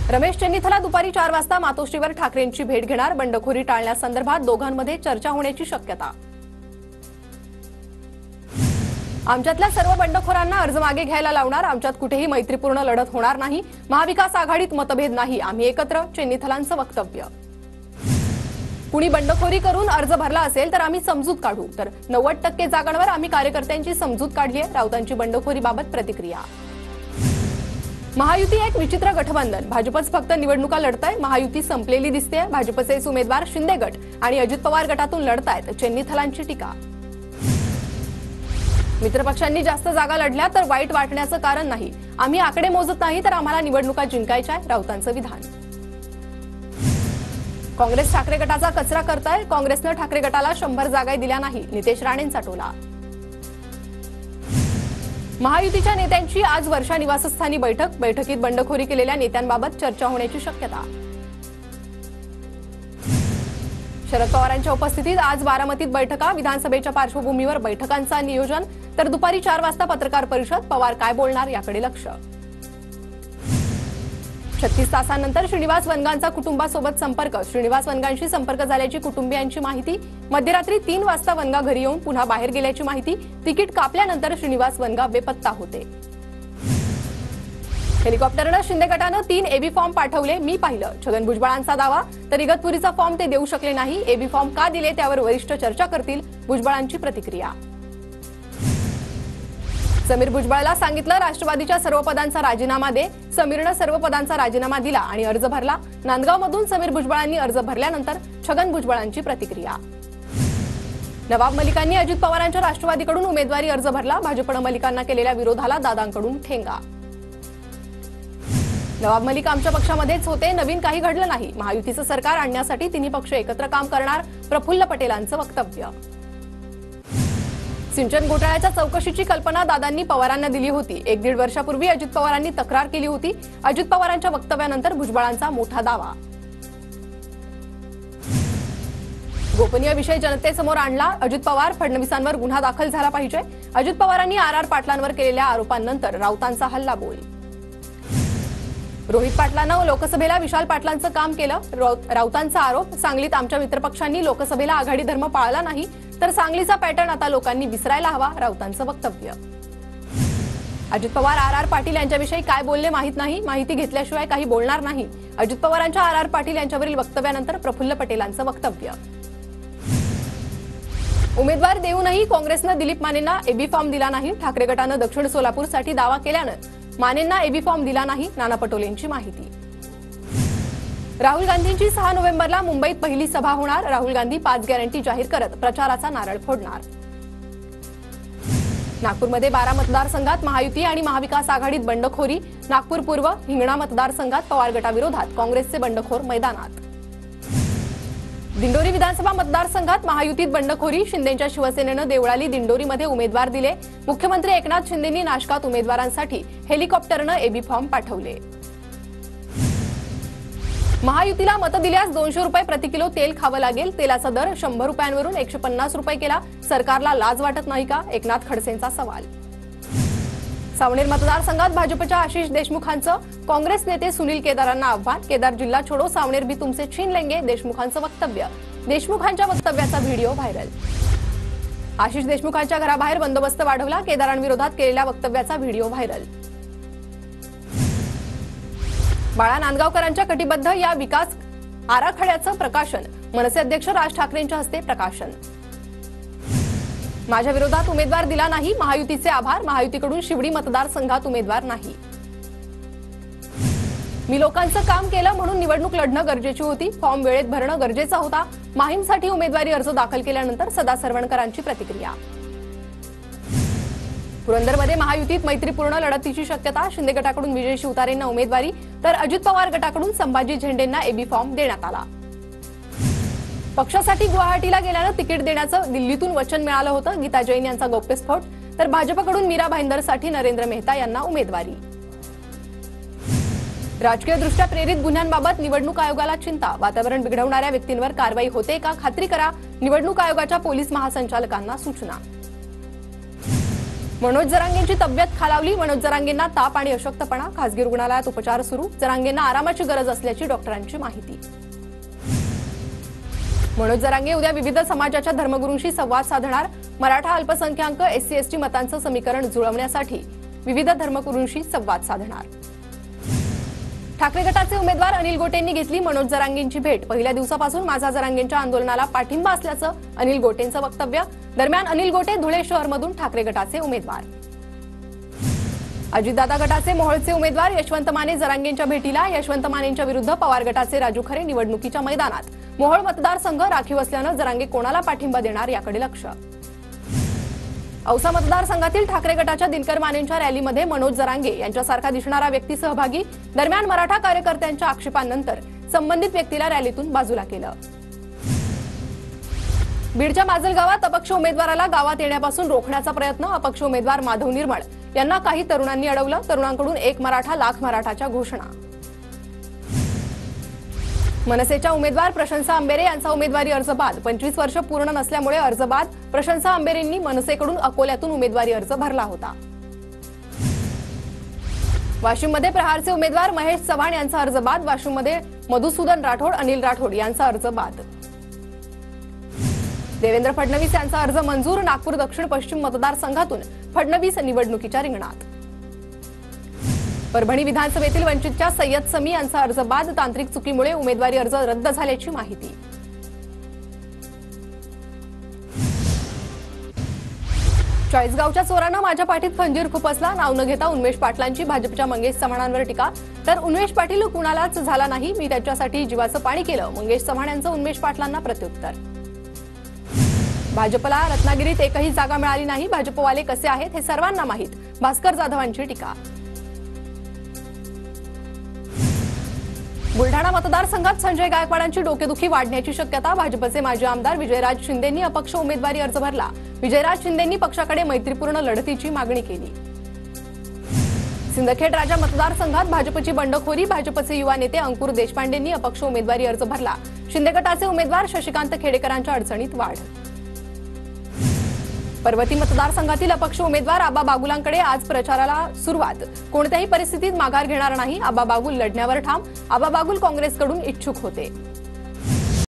रमेश चेन्नीथला दुपारी 4 वाजता मातोश्रीवर ठाकरेंची भेट घेणार। बंडखोरी टाळण्यासंदर्भात दोघांमध्ये चर्चा होण्याची शक्यता। आमच्यातल्या सर्व बंडखोरांना अर्ज मागे घ्यायला लावणार। आमच्यात कुठेही मैत्रीपूर्ण लढत होणार नाही। महाविकास आघाडीत मतभेद नाही, आम्ही एकत्र, चेन्नीथलांचं वक्तव्य। कुणी बंडखोरी करून अर्ज भरला असेल तर आम्ही समजूत काढू, तर 90% जागांवर आम्ही कार्यकर्त्यांची समजूत काढली आहे। राऊतांची बंडखोरीबाबत प्रतिक्रिया। महायुती एक विचित्र गठबंधन, भाजपच फक्त निवडणुका लढतंय, महायुती संपलेली दिसते। भाजपचे उमेदवार शिंदे गट आणि अजित पवार गटातून लढतायत, चेन्नीथलांची टीका। मित्रपक्षांनी जास्त जागा लढल्या तर वाईट वाटण्याचं कारण नाही, आम्ही आकडे मोजत नाही तर आम्हाला निवडणुका जिंकायच्या, राऊतांचं विधान। काँग्रेस ठाकरे गटाचा कचरा करताय, काँग्रेसनं ठाकरे गटाला 100 जागा दिल्या नाही, नितेश राणेंचा टोला। महायुतीच्या नेत्यांची आज वर्षा निवासस्थानी बैठक, बैठकीत बंडखोरी केलेल्या नेत्यांबाबत चर्चा होण्याची शक्यता। शरद पवारांच्या उपस्थितीत आज बारामतीत बैठका, विधानसभेच्या पार्श्वभूमीवर बैठकांचा नियोजन, तर दुपारी 4 वाजता पत्रकार परिषद, पवार काय बोलणार याकडे लक्ष। 36 तासांनंतर श्रीनिवास वनगांचा कुटुंबासोबत संपर्क, श्रीनिवास वनगांशी संपर्क झाल्याची कुटुंबियांची माहिती। मध्यरात्री 3 वाजता वनगा घरी येऊन पुन्हा बाहेर गेल्याची माहिती। तिकीट कापल्यानंतर श्रीनिवास वनगा बेपत्ता होते। हेलिकॉप्टरनं शिंदे गटानं 3 एबी फॉर्म पाठवले, मी पाहिलं, छगन भुजबळांचा दावा, तर इगतपुरीचा फॉर्म ते देऊ शकले नाही। एबी फॉर्म का दिले त्यावर वरिष्ठ चर्चा करतील, भुजबळांची प्रतिक्रिया। समीर भुजबळला सांगितलं राष्ट्रवादीच्या सर्व पदांचा राजीनामा दे, समीरनं सर्व पदांचा राजीनामा दिला आणि अर्ज भरला। नांदगावमधून समीर भुजबळांनी अर्ज भरल्यानंतर छगन भुजबळांची प्रतिक्रिया। नवाब मलिकांनी अजित पवारांच्या राष्ट्रवादीकडून उमेदवारी अर्ज भरला, भाजपनं मलिकांना केलेल्या विरोधाला दादांकडून ठेंगा। नवाब मलिक आमच्या पक्षामध्येच होते, नवीन काही घडलं नाही, महायुतीचं सरकार आणण्यासाठी तिन्ही पक्ष एकत्र काम करणार, प्रफुल्ल पटेलांचं वक्तव्य। सिंचन घोटाळ्याच्या चौकशीची कल्पना दादांनी पवारांना दिली होती, 1-1.5 वर्षापूर्वी अजित पवारांनी तक्रार केली होती। अजित पवारांच्या वक्तव्यानंतर भुजबळांचा मोठा दावा। गोपनीय विषय जनतेसमोर आणला, अजित पवार, फडणवीसांवर गुन्हा दाखल झाला पाहिजे। अजित पवारांनी आर पाटलांवर केलेल्या आरोपांनंतर राऊतांचा हल्लाबोल। रोहित पाटलांना लोकसभेला विशाल पाटलांचं काम केलं, राऊतांचा आरोप। सांगलीत आमच्या मित्रपक्षांनी लोकसभेला आघाडी धर्म पाळला नाही, तर सांगलीचा पॅटर्न आता लोकांनी विसरायला हवा, राऊतांचं वक्तव्य। अजित पवार आर पाटील यांच्याविषयी काय बोलले माहित नाही, माहिती घेतल्याशिवाय काही बोलणार नाही। अजित पवारांच्या आर पाटील यांच्यावरील वक्तव्यानंतर प्रफुल्ल पटेलांचं वक्तव्य। उमेदवार देऊनही काँग्रेसनं दिलीप मानेंना एबी फॉर्म दिला नाही, ठाकरे गटानं दक्षिण सोलापूरसाठी दावा केल्यानं मानेंना एबी फॉर्म दिला नाही, नाना पटोलेंची माहिती। राहुल गांधींची 6 नोव्हेंबरला मुंबईत पहिली सभा होणार, राहुल गांधी 5 गॅरंटी जाहीर करत प्रचाराचा नारळ फोडणार। नागपूरमध्ये 12 मतदारसंघात महायुती आणि महाविकास आघाडीत बंडखोरी, नागपूर पूर्व, हिंगणा मतदारसंघात पवार गटाविरोधात काँग्रेसचे बंडखोर मैदानात। दिंडोरी विधानसभा मतदारसंघात महायुतीत बंडखोरी, शिंदेच्या शिवसेनेनं देवळाली दिंडोरीमध्ये उमेदवार दिले। मुख्यमंत्री एकनाथ शिंदेंनी नाशकात उमेदवारांसाठी हेलिकॉप्टरनं एबी फॉर्म पाठवले। महायुतीला मतं दिल्यास 200 रुपये प्रति किलो तेल खावं लागेल, तेलाचा दर 100 रुपयांवरून 150 रुपये केला, सरकारला लाज वाटत नाही का, एकनाथ खडसेंचा सवाल। सावनेर मतदारसंघात भाजपच्या आशिष देशमुखांचं काँग्रेस नेते सुनील केदारांना आव्हान, केदार जिल्हा छोडो, सावनेर भी तुमसे छीन लेंगे, देशमुखांचं वक्तव्य। देशमुखांच्या वक्तव्याचा व्हिडिओ व्हायरल। आशिष देशमुखांच्या घराबाहेर बंदोबस्त वाढवला, केदारांविरोधात केलेल्या वक्तव्याचा व्हिडिओ व्हायरल। बाळा नांदगावकरांच्या कटिबद्ध या विकास आराखड्याचं प्रकाशन, मनसे अध्यक्ष राज ठाकरेंच्या हस्ते प्रकाशन। माझ्या विरोधात उमेदवार दिला नाही, महायुतीचे आभार, महायुतीकडून शिवडी मतदारसंघात उमेदवार नाही। मी लोकांचं काम केलं म्हणून निवडणूक लढणं गरजेची होती, फॉर्म वेळेत भरणं गरजेचा होता। माहीमसाठी उमेदवारी अर्ज दाखल केल्यानंतर सदा सरवणकरांची प्रतिक्रिया। पुरंदरमध्ये महायुतीत मैत्रीपूर्ण लढतीची शक्यता, शिंदे गटाकडून विजय शिवतारेंना उमेदवारी, तर अजित पवार गटाकडून संभाजी झेंडेंना एबी फॉर्म देण्यात आला। पक्षासाठी गुवाहाटीला गेल्यानं तिकीट देण्याचं दिल्लीतून वचन मिळालं होतं, गीता जैन यांचा गौप्यस्फोट, तर भाजपकडून मीरा भाईंदरसाठी नरेंद्र मेहता यांना उमेदवारी। राजकीयदृष्ट्या प्रेरित गुन्ह्यांबाबत निवडणूक आयोगाला चिंता, वातावरण बिघडवणाऱ्या व्यक्तींवर कारवाई होते का, खात्री करा, निवडणूक आयोगाच्या पोलीस महासंचालकांना सूचना। मनोज जरांगेंची तब्येत खालावली. मनोज जरांगेंना ताप आणि अशक्तपणा. खासगी रुग्णालयात उपचार सुरू. जरांगेंना आरामाची गरज असल्याची डॉक्टरांची माहिती. मनोज जरांगे उद्या विविध समाजाच्या धर्मगुरूंशी संवाद साधणार. मराठा अल्पसंख्याक SC/ST मतांचं समीकरण जुळवण्यासाठी विविध धर्मगुरूंशी संवाद साधणार. ठाकरे गटाचे उमेदवार अनिल गोटेंनी घेतली मनोज जरांगेंची भेट. पहिल्या दिवसापासून माझा जरांगेंच्या आंदोलनाला पाठिंबा असल्याचं अनिल गोटेंचं वक्तव्य. दरम्यान अनिल गोटे धुळे शहरमधून ठाकरे गटाचे उमेदवार. अजितदादा गटाचे मोहोळचे उमेदवार यशवंत माने जरांगेंच्या भेटीला. यशवंत मानेंच्या विरुद्ध पवार गटाचे राजू खरे निवडणुकीच्या मैदानात. मोहोळ मतदारसंघ राखीव असल्यानं जरांगे कोणाला पाठिंबा देणार याकडे लक्ष. औसा मतदारसंघातील ठाकरे गटाच्या दिनकर मानेंच्या रॅलीमध्ये मनोज जरांगे यांच्यासारखा दिसणारा व्यक्ती सहभागी. दरम्यान मराठा कार्यकर्त्यांच्या आक्षेपांनंतर संबंधित व्यक्तीला रॅलीतून बाजूला केलं. बीडच्या माजलगावात अपक्ष उमेदवाराला गावात येण्यापासून रोखण्याचा प्रयत्न. अपक्ष उमेदवार माधव निर्मळ यांना काही तरुणांनी अडवलं. तरुणांकडून 1 मराठा लाख मराठाच्या घोषणा. मनसेच्या उमेदवार प्रशंसा आंबेरे यांचा उमेदवारी अर्ज बाद. 25 वर्ष पूर्ण नसल्यामुळे अर्ज बाद. प्रशंसा आंबेरेंनी मनसेकडून अकोल्यातून उमेदवारी अर्ज भरला होता. वाशिममध्ये प्रहारचे उमेदवार महेश चव्हाण यांचा अर्ज बाद. वाशिममध्ये मधुसूदन राठोड, अनिल राठोड यांचा अर्ज बाद. देवेंद्र फडणवीस यांचा अर्ज मंजूर. नागपूर दक्षिण पश्चिम मतदारसंघातून फडणवीस निवडणुकीच्या रिंगणात. परभणी विधानसभेतील वंचितच्या सय्यद समी यांचा अर्ज बाद. तांत्रिक चुकीमुळे उमेदवारी अर्ज रद्द झाल्याची माहिती. चाळीसगावच्या चोरानं माझ्या पाठीत खंजीर खुपसला. नाव न घेता उन्मेष पाटलांची भाजपच्या मंगेश चव्हाणांवर टीका. तर उन्मेष पाटील कुणालाच झाला नाही, मी त्याच्यासाठी जीवाचं पाणी केलं. मंगेश चव्हाण यांचं उन्मेष पाटलांना प्रत्युत्तर. भाजपला रत्नागिरीत एकही जागा मिळाली नाही. भाजपवाले कसे आहेत हे सर्वांना माहीत. भास्कर जाधवांची टीका. बुलढाणा मतदारसंघात संजय गायकवाडांची डोकेदुखी वाढण्याची शक्यता. भाजपचे माजी आमदार विजयराज शिंदेंनी अपक्ष उमेदवारी अर्ज भरला. विजयराज शिंदेंनी पक्षाकडे मैत्रीपूर्ण लढतीची मागणी केली. सिंदखेड राजा मतदारसंघात भाजपची बंडखोरी. भाजपचे युवा नेते अंकुर देशपांडेंनी अपक्ष उमेदवारी अर्ज भरला. शिंदे गटाचे उमेदवार शशिकांत खेडेकरांच्या अडचणीत वाढ. पर्वती मतदारसंघातील अपक्ष उमेदवार आबा बागुलांकडे आज प्रचाराला सुरुवात. कोणत्याही परिस्थितीत माघार घेणार नाही. आबा बागुल लढण्यावर ठाम. आबा बागुल काँग्रेसकडून इच्छुक होते.